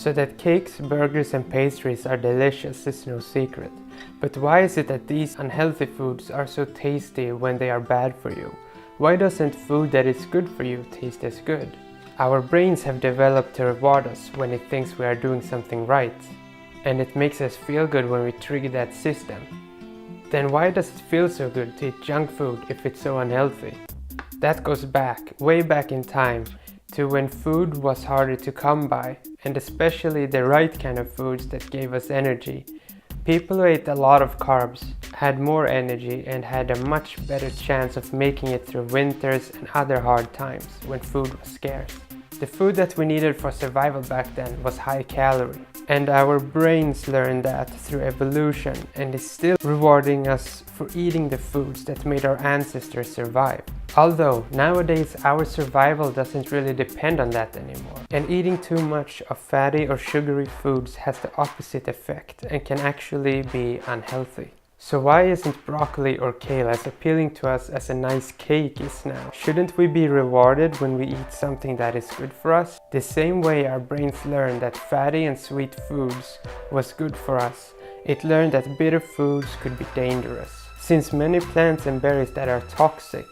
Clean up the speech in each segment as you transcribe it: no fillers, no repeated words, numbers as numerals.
So that cakes, burgers and pastries are delicious is no secret. But why is it that these unhealthy foods are so tasty when they are bad for you? Why doesn't food that is good for you taste as good? Our brains have developed to reward us when it thinks we are doing something right. And it makes us feel good when we trigger that system. Then why does it feel so good to eat junk food if it's so unhealthy? That goes back, way back in time, to when food was harder to come by, and especially the right kind of foods that gave us energy. People who ate a lot of carbs had more energy and had a much better chance of making it through winters and other hard times when food was scarce. The food that we needed for survival back then was high calorie, and our brains learned that through evolution and is still rewarding us for eating the foods that made our ancestors survive. Although nowadays our survival doesn't really depend on that anymore, and eating too much of fatty or sugary foods has the opposite effect and can actually be unhealthy. So why isn't broccoli or kale as appealing to us as a nice cake is now? Shouldn't we be rewarded when we eat something that is good for us? The same way our brains learned that fatty and sweet foods was good for us, it learned that bitter foods could be dangerous. Since many plants and berries that are toxic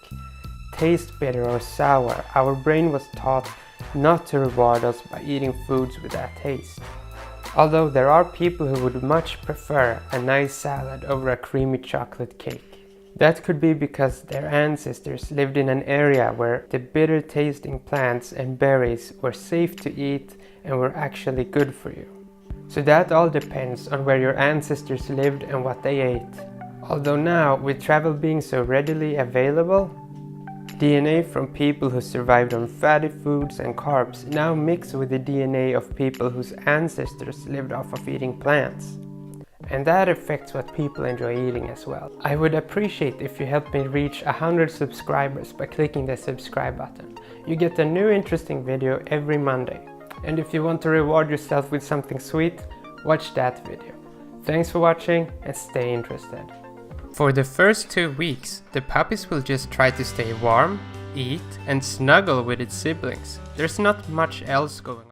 taste bitter or sour, our brain was taught not to reward us by eating foods with that taste. Although there are people who would much prefer a nice salad over a creamy chocolate cake. That could be because their ancestors lived in an area where the bitter tasting plants and berries were safe to eat and were actually good for you. So that all depends on where your ancestors lived and what they ate. Although now, with travel being so readily available, DNA from people who survived on fatty foods and carbs now mix with the DNA of people whose ancestors lived off of eating plants. And that affects what people enjoy eating as well. I would appreciate if you help me reach 100 subscribers by clicking the subscribe button. You get a new interesting video every Monday. And if you want to reward yourself with something sweet, watch that video. Thanks for watching and stay interested. For the first 2 weeks, the puppies will just try to stay warm, eat, and snuggle with its siblings. There's not much else going on.